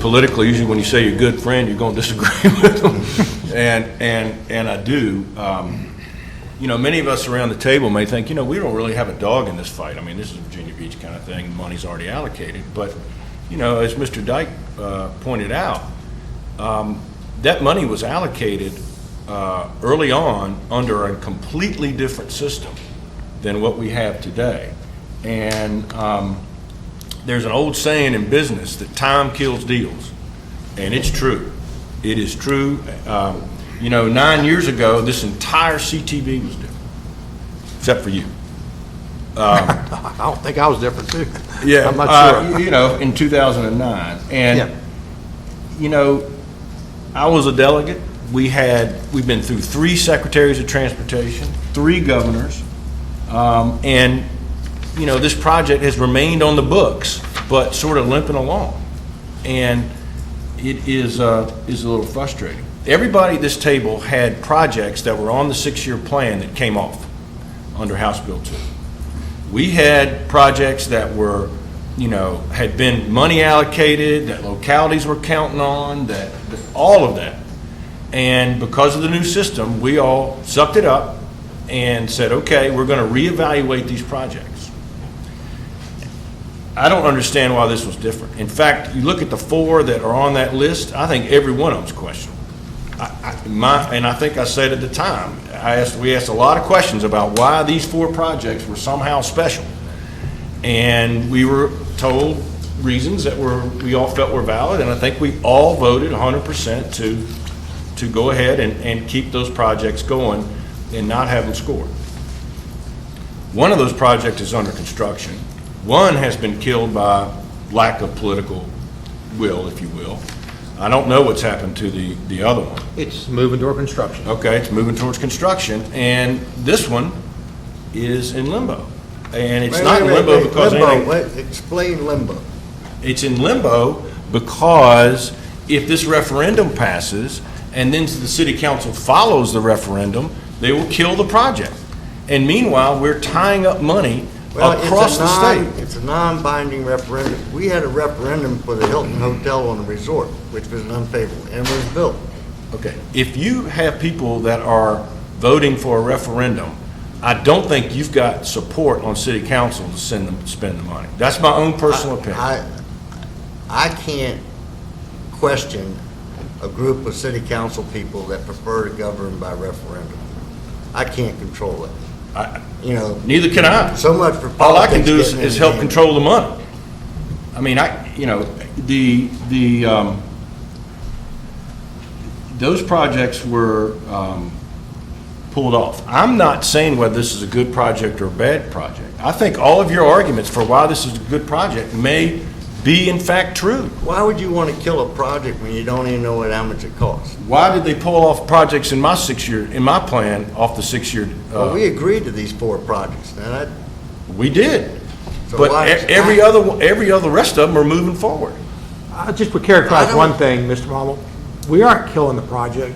politically, usually when you say you're a good friend, you're going to disagree with them. And I do. You know, many of us around the table may think, you know, we don't really have a dog in this fight. I mean, this is a Virginia Beach kind of thing. Money's already allocated. But, you know, as Mr. Dyke pointed out, that money was allocated early on under a completely different system than what we have today. And there's an old saying in business that time kills deals, and it's true. It is true. You know, 9 years ago, this entire CTB was different, except for you. I don't think I was different too. Yeah, I'm not sure. You know, in 2009, and Yeah. you know, I was a delegate. We've been through 3 secretaries of transportation, 3 governors, and you know, this project has remained on the books, but sort of limping along, and it is a little frustrating. Everybody at this table had projects that were on the 6-year plan that came off under House Bill 2. We had projects that were, you know, had been money allocated, that localities were counting on, that all of that. And because of the new system, we all sucked it up and said, okay, we're going to reevaluate these projects. I don't understand why this was different. In fact, you look at the 4 that are on that list, I think every one of them's questionable. And I think I said at the time, we asked a lot of questions about why these 4 projects were somehow special. And we were told reasons that we all felt were valid, and I think we all voted 100% to go ahead and keep those projects going and not have them scored. One of those projects is under construction. One has been killed by lack of political will, if you will. I don't know what's happened to the other one. It's moving toward construction. Okay, it's moving towards construction, and this one is in limbo. And it's not in limbo because Explain limbo. it's in limbo because if this referendum passes and then the city council follows the referendum, they will kill the project. And meanwhile, we're tying up money across the state. It's a non-binding referendum. We had a referendum for the Hilton Hotel on the resort, which was unfavorable, and was built. Okay, if you have people that are voting for a referendum, I don't think you've got support on city council to spend the money. That's my own personal opinion. I can't question a group of city council people that prefer to govern by referendum. I can't control it. You know, Neither can I. so much for politics. All I can do is getting in help the control the money. I mean, those projects were pulled off. I'm not saying whether this is a good project or a bad project. I think all of your arguments for why this is a good project may be in fact true. Why would you want to kill a project when you don't even know how much it costs? Why did they pull off projects in my plan off the 6-year? Well, we agreed to these 4 projects. Now We did, So but why- every other rest of them are moving forward. I just would characterize I don't- one thing, Mr. Marlowe. We aren't killing the project.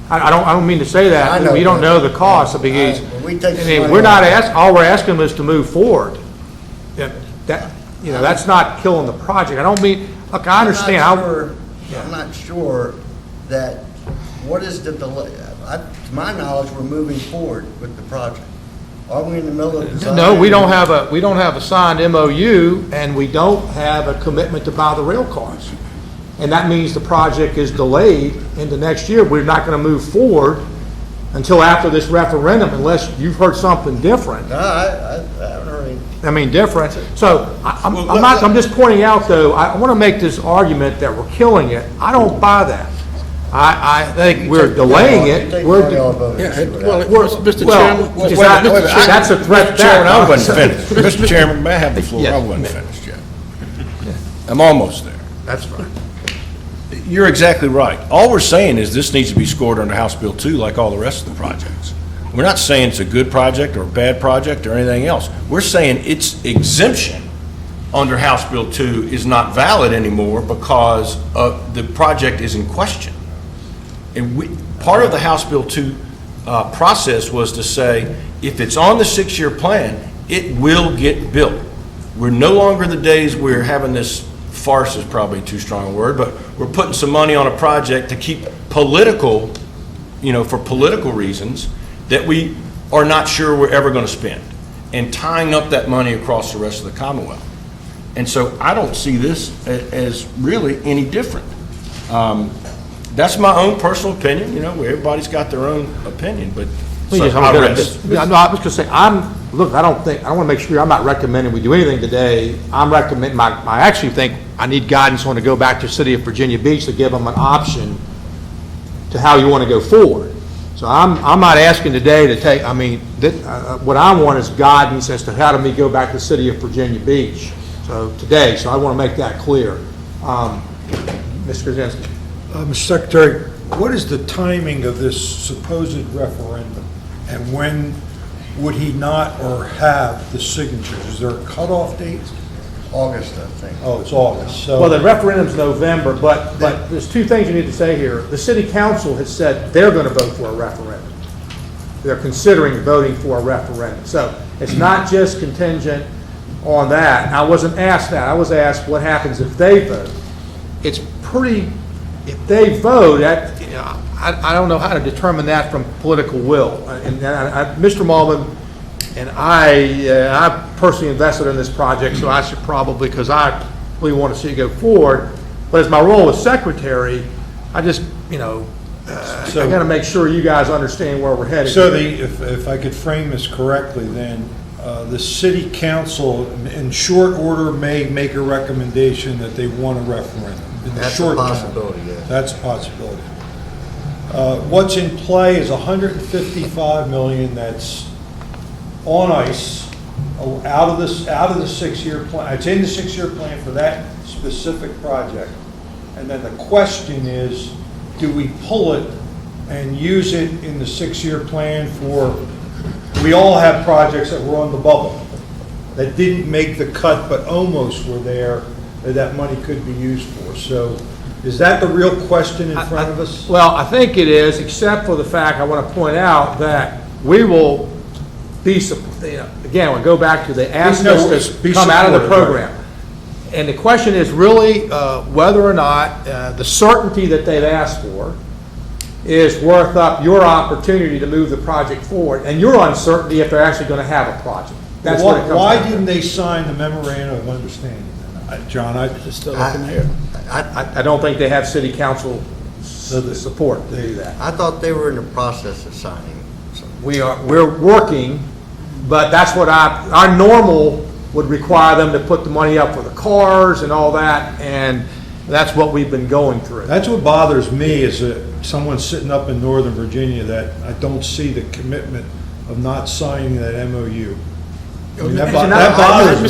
I don't mean to say I that. know, We don't but- know the cost of because, we take I some mean, money we're not off. all we're asking them is to move forward. That's not killing the project. I don't mean, look, I understand. I'm not sure that, what is the delay? To my knowledge, we're moving forward with the project. Are we in the middle of design? No, we don't have a signed MOU, and we don't have a commitment to buy the rail cars. And that means the project is delayed into next year. We're not going to move forward until after this referendum unless you've heard something different. No, I haven't heard any. I mean, different. So I'm just pointing out, though, I want to make this argument that we're killing it. I don't buy that. I think we're delaying it. Mr. Chairman, that's a threat. Mr. Chairman, I wasn't finished. Mr. Chairman, may I have the floor? Yes. I wasn't finished yet. I'm almost there. That's fine. You're exactly right. All we're saying is this needs to be scored under House Bill 2 like all the rest of the projects. We're not saying it's a good project or a bad project or anything else. We're saying its exemption under House Bill 2 is not valid anymore because the project is in question. And part of the House Bill 2 process was to say, if it's on the 6-year plan, it will get built. We're no longer the days we're having this farce is probably too strong a word, but we're putting some money on a project to keep political, for political reasons that we are not sure we're ever going to spend, and tying up that money across the rest of the Commonwealth. And so I don't see this as really any different. That's my own personal opinion, everybody's got their own opinion, but so I'll rest. I was gonna say, I want to make sure, I'm not recommending we do anything today. I actually think I need guidance on to go back to the City of Virginia Beach to give them an option to how you want to go forward. So I'm not asking today to take, what I want is guidance as to how do we go back to the City of Virginia Beach. So today, I want to make that clear. Mr. Krasinski. Mr. Secretary, what is the timing of this supposed referendum? And when would he not or have the signatures? Is there a cutoff date? August, I think. Oh, it's August, so. Well, the referendum's November, but there's two things you need to say here. The city council has said they're going to vote for a referendum. They're considering voting for a referendum. So it's not just contingent on that. I wasn't asked that. I was asked what happens if they vote. It's if they vote, I don't know how to determine that from political will. And Mr. Malvin and I personally invested in this project, so I should probably, because I really want to see it go forward. But as my role as secretary, I just, I got to make sure you guys understand where we're headed. So if I could frame this correctly, then the city council in short order may make a recommendation that they want a referendum. In the That's short a term. possibility, yeah. That's a possibility. What's in play is $155 million that's on ice, out of the 6-year plan. It's in the 6-year plan for that specific project. And then the question is, do we pull it and use it in the 6-year plan we all have projects that were on the bubble that didn't make the cut but almost were there, that money could be used for. So is that the real question in front of us? Well, I think it is, except for the fact I want to point out that we will be, again, we'll go back to the ask us to come out of the program. Right. And the question is really whether or not the certainty that they've asked for is worth up your opportunity to move the project forward, and your uncertainty if they're actually going to have a project. That's what it comes Why down to. didn't they sign the memorandum of understanding? John, I don't think they have city council support to do that. I thought they were in the process of signing. We're working, but that's what our normal would require them to put the money up for the cars and all that, and that's what we've been going through. That's what bothers me is someone sitting up in Northern Virginia that I don't see the commitment of not signing that MOU. I mean, that bothers me.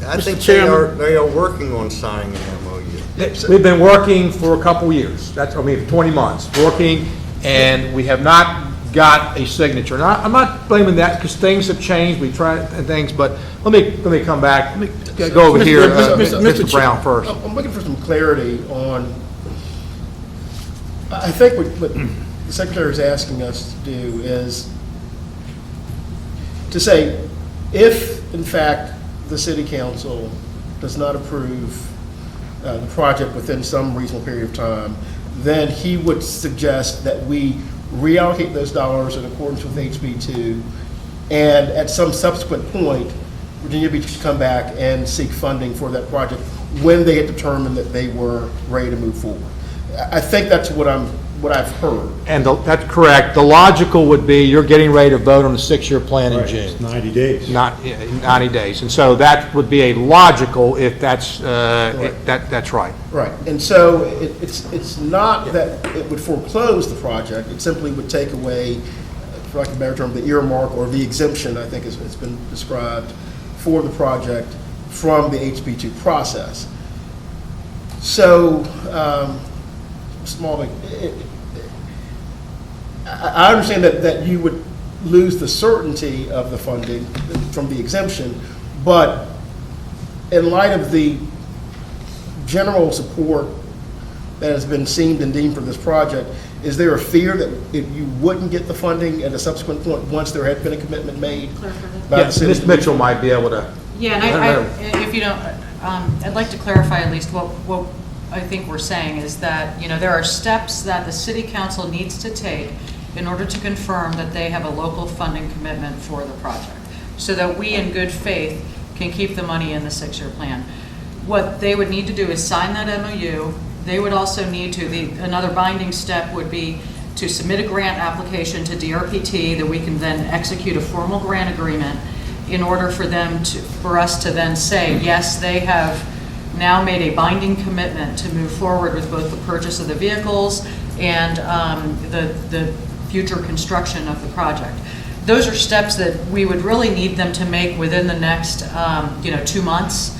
I think they are working on signing an MOU. We've been working for a couple years. 20 months working, and we have not got a signature. And I'm not blaming that because things have changed. We tried and things, but let me come back. Let me go over here, Mr. Brown first. I'm looking for some clarity on. I think what the Secretary is asking us to do is to say, if in fact the City Council does not approve the project within some reasonable period of time, then he would suggest that we reallocate those dollars in accordance with HB2, and at some subsequent point, Virginia Beach should come back and seek funding for that project when they had determined that they were ready to move forward. I think that's what I've heard. And that's correct. The logical would be you're getting ready to vote on the 6-year plan in Right, June. it's 90 days. 90 days. And so that would be a logical if that's that's right. Right, and so it's not that it would foreclose the project, it simply would take away, for lack of a better term, the earmark or the exemption, I think it's been described, for the project from the HB2 process. So, I understand that you would lose the certainty of the funding from the exemption, but in light of the general support that has been seen and deemed for this project, is there a fear that if you wouldn't get the funding at a subsequent point once there had been a commitment made by the Yes, city? Ms. Mitchell might be able to. Yeah, and if you don't, I'd like to clarify at least what I think we're saying is that, there are steps that the city council needs to take in order to confirm that they have a local funding commitment for the project, so that we in good faith can keep the money in the 6-year plan. What they would need to do is sign that MOU. They would also need to, another binding step would be to submit a grant application to DRPT that we can then execute a formal grant agreement in order for us to then say, yes, they have now made a binding commitment to move forward with both the purchase of the vehicles and the future construction of the project. Those are steps that we would really need them to make within the next 2 months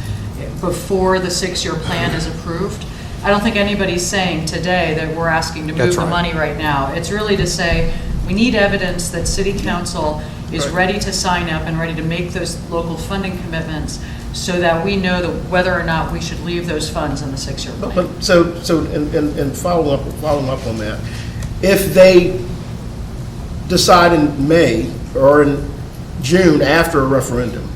before the 6-year plan is approved. I don't think anybody's saying today that we're asking to move the money right now. It's really to say, we need evidence that city council is ready to sign up and ready to make those local funding commitments so that we know whether or not we should leave those funds in the 6-year plan. But and following up on that, if they decide in May or in June after a referendum,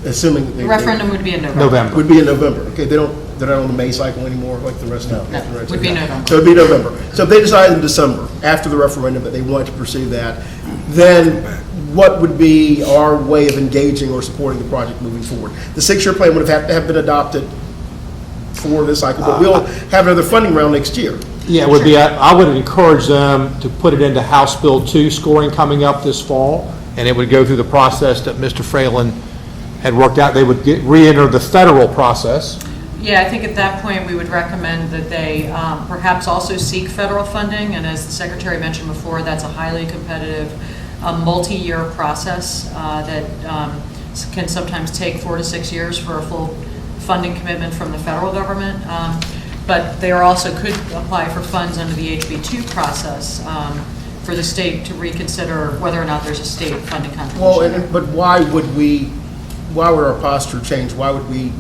assuming The referendum would be in November. would be in November. Okay, they're not on the May cycle anymore like the rest of No, the would be November. So it'd be November. So if they decide in December after the referendum that they want to pursue that, then what would be our way of engaging or supporting the project moving forward? The 6-year plan would have been adopted for this cycle, but we'll have another funding round next year. Yeah, it would be, I would encourage them to put it into House Bill 2 scoring coming up this fall, and it would go through the process that Mr. Fralin had worked out. They would re-enter the federal process. Yeah, I think at that point, we would recommend that they perhaps also seek federal funding, and as the Secretary mentioned before, that's a highly competitive, multi-year process that can sometimes take 4 to 6 years for a full funding commitment from the federal government. But they also could apply for funds under the HB2 process for the state to reconsider whether or not there's a state funding contribution. Well, but why would our posture change? Why would we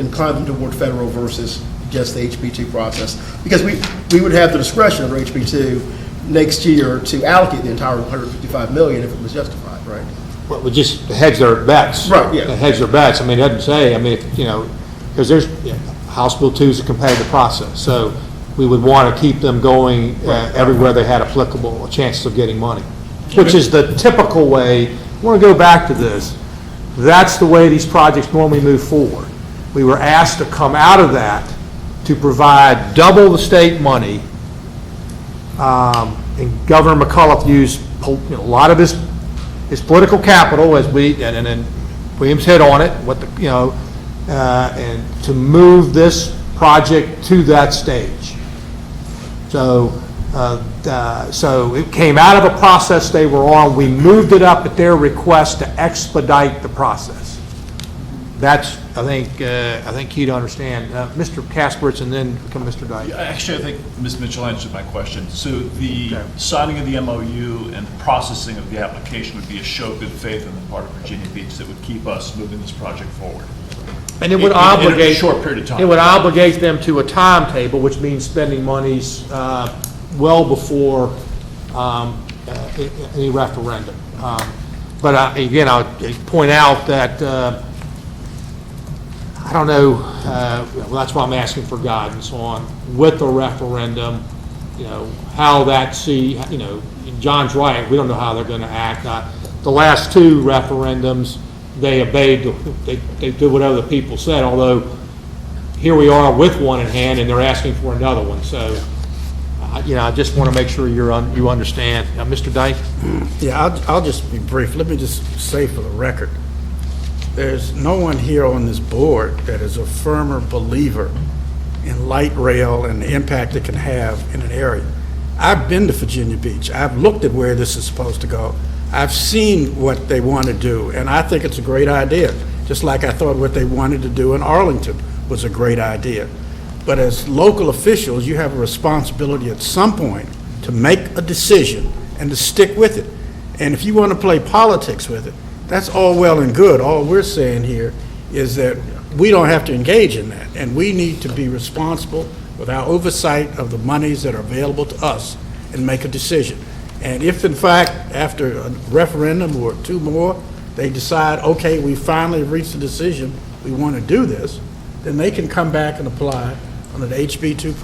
incline them toward federal versus just the HB2 process? Because we would have the discretion under HB2 next year to allocate the entire $155 million if it was justified, right? Well, we just hedge their bets. Right, yeah. Hedge their bets. I mean, it doesn't say, because there's, House Bill 2 is a competitive process, so we would want to keep them going everywhere they had applicable chances of getting money, which is the typical way. I want to go back to this. That's the way these projects normally move forward. We were asked to come out of that to provide double the state money, and Governor McAuliffe used a lot of his political capital, as and then Williams hit on it, and to move this project to that stage. So it came out of a process they were on. We moved it up at their request to expedite the process. That's, I think you'd understand. Mr. Kasperitz and then come Mr. Dyke. Actually, I think Ms. Mitchell answered my question. So the signing of the MOU and the processing of the application would be a show of good faith on the part of Virginia Beach that would keep us moving this project forward. And it would in obligate a short period of time. It would obligate them to a timetable, which means spending monies well before any referendum. But again, I'll point out that I don't know. Well, that's why I'm asking for guidance on with the referendum. How that John's right. We don't know how they're going to act. The last 2 referendums, they obeyed, they did whatever the people said, although here we are with one in hand and they're asking for another one. So, I just want to make sure you understand. Mr. Dyke? Yeah, I'll just be brief. Let me just say for the record, there's no one here on this board that is a firmer believer in light rail and the impact it can have in an area. I've been to Virginia Beach. I've looked at where this is supposed to go. I've seen what they want to do, and I think it's a great idea, just like I thought what they wanted to do in Arlington was a great idea. But as local officials, you have a responsibility at some point to make a decision and to stick with it. And if you want to play politics with it, that's all well and good. All we're saying here is that we don't have to engage in that, and we need to be responsible with our oversight of the monies that are available to us and make a decision. And if, in fact, after a referendum or 2 more, they decide, okay, we finally reached a decision, we want to do this, then they can come back and apply on an HB2 project